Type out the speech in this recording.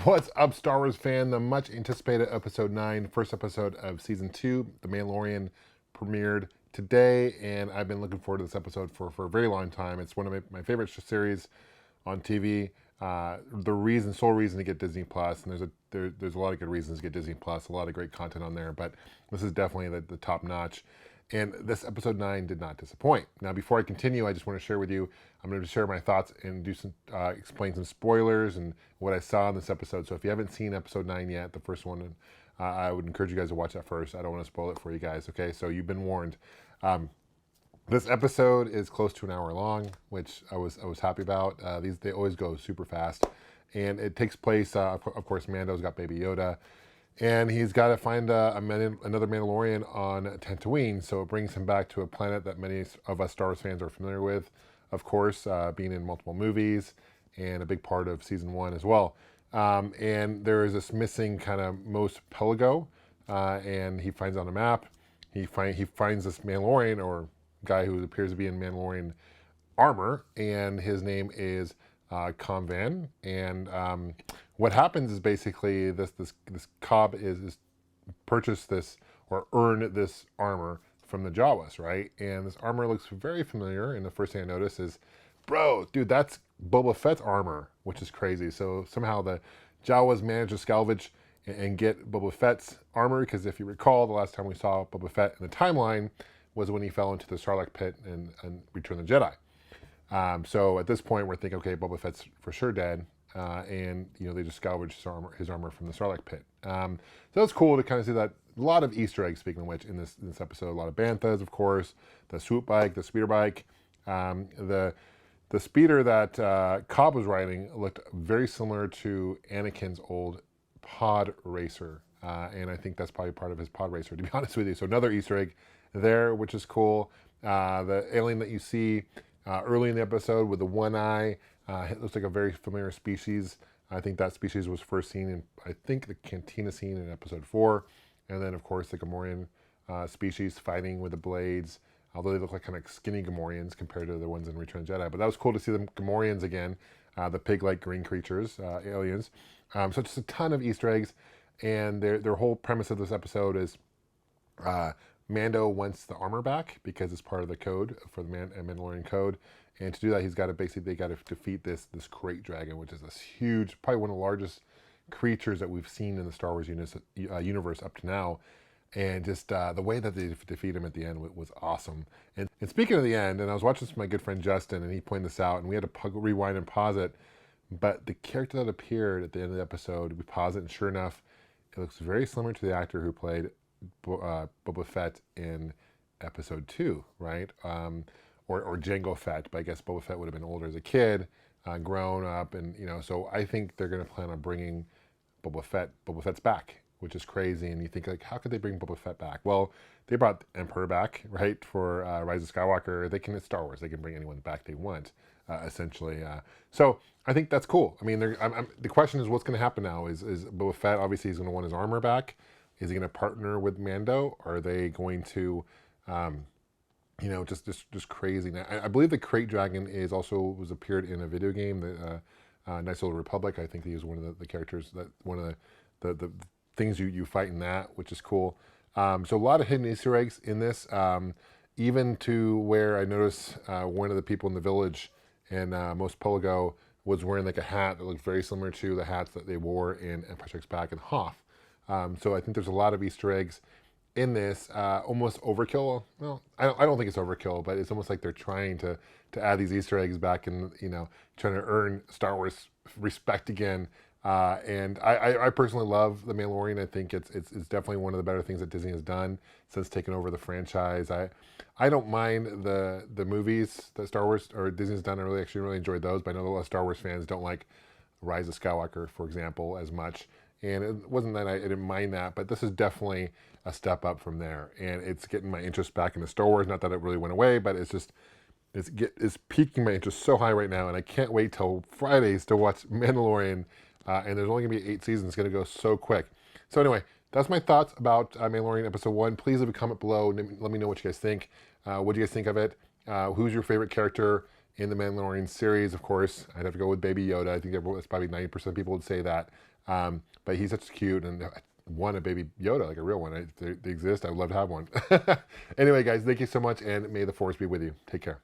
What's up, Star Wars fan? The much anticipated episode 9, first episode of season 2, The Mandalorian, premiered today, and I've been looking forward to this episode for a very long time. It's one of my favorite series on TV. Sole reason to get Disney Plus, and there's a lot of good reasons to get Disney Plus, a lot of great content on there, but this is definitely the top notch. And this episode 9 did not disappoint. Now, before I continue, I just want to share with you, I'm going to share my thoughts and explain some spoilers and what I saw in this episode. So if you haven't seen episode 9 yet, the first one, I would encourage you guys to watch that first. I don't want to spoil it for you guys, okay? So you've been warned. This episode is close to an hour long, which I was happy about. They always go super fast, and it takes place. Of course, Mando's got Baby Yoda, and he's got to find another Mandalorian on Tatooine. So it brings him back to a planet that many of us Star Wars fans are familiar with, of course, being in multiple movies and a big part of season 1 as well. And there is this missing kind of Mos Pelgo, and he finds on a map. He finds this Mandalorian or guy who appears to be in Mandalorian armor, and his name is Convan. And what happens is basically this Cobb is purchased this or earned this armor from the Jawas, right? And this armor looks very familiar. And the first thing I notice is, bro, dude, that's Boba Fett's armor, which is crazy. So somehow the Jawas managed to salvage and get Boba Fett's armor, because if you recall, the last time we saw Boba Fett in the timeline was when he fell into the Sarlacc pit and Return of the Jedi. So at this point, we're thinking, okay, Boba Fett's for sure dead, and they just salvaged his armor from the Sarlacc pit. So it's cool to kind of see that. A lot of Easter eggs, speaking of which, in this episode. A lot of banthas, of course, the swoop bike, the speeder bike, the speeder that Cobb was riding looked very similar to Anakin's old pod racer, and I think that's probably part of his pod racer, to be honest with you. So another Easter egg there, which is cool. The alien that you see early in the episode with the one eye, it looks like a very familiar species. I think that species was first seen in, I think, the cantina scene in episode 4. And then, of course, the Gamorrean species fighting with the blades, although they look like kind of skinny Gamorreans compared to the ones in Return of the Jedi. But that was cool to see the Gamorreans again, the pig-like green creatures, aliens. So just a ton of Easter eggs. And their whole premise of this episode is Mando wants the armor back because it's part of the code for the Mandalorian code. And to do that, they got to defeat this crate dragon, which is this huge, probably one of the largest creatures that we've seen in the Star Wars universe up to now. And just the way that they defeat him at the end was awesome. And speaking of the end, and I was watching this with my good friend Justin, and he pointed this out, and we had to rewind and pause it. But the character that appeared at the end of the episode, we pause it, and sure enough, it looks very similar to the actor who played Boba Fett in episode 2, right? Or Jango Fett, but I guess Boba Fett would have been older as a kid, grown up, and so I think they're going to plan on bringing Boba Fett's back, which is crazy. And you think, like, how could they bring Boba Fett back? Well, they brought Emperor back, right, for Rise of Skywalker. It's Star Wars. They can bring anyone back they want, essentially. So I think that's cool. I mean, the question is, what's going to happen now? Is Boba Fett, obviously, he's going to want his armor back. Is he going to partner with Mando? Are they going to, just crazy? Now, I believe the Crate Dragon was appeared in a video game, the Knights of the Republic. I think he was one of the characters, that one of the things you fight in that, which is cool. So a lot of hidden Easter eggs in this, even to where I noticed one of the people in the village in Mos Pelgo was wearing like a hat that looked very similar to the hats that they wore in Empire Strikes Back and Hoth. So I think there's a lot of Easter eggs in this, almost overkill. Well, I don't think it's overkill, but it's almost like they're trying to add these Easter eggs back and trying to earn Star Wars respect again. And I personally love The Mandalorian. I think it's definitely one of the better things that Disney has done since taking over the franchise. I don't mind the movies that Star Wars or Disney's done. I really enjoyed those, but I know a lot of Star Wars fans don't like Rise of Skywalker, for example, as much. And it wasn't that I didn't mind that, but this is definitely a step up from there. And it's getting my interest back into Star Wars. Not that it really went away, but it's piquing my interest so high right now. And I can't wait till Fridays to watch Mandalorian. And there's only going to be 8 seasons. It's going to go so quick. So anyway, that's my thoughts about Mandalorian Episode 1. Please leave a comment below. Let me know what you guys think. What do you guys think of it? Who's your favorite character in the Mandalorian series? Of course, I'd have to go with Baby Yoda. I think that's probably 90% of people would say that. But he's such cute, and I want a baby Yoda, like a real one. If they exist, I would love to have one. Anyway, guys, thank you so much, and may the force be with you. Take care.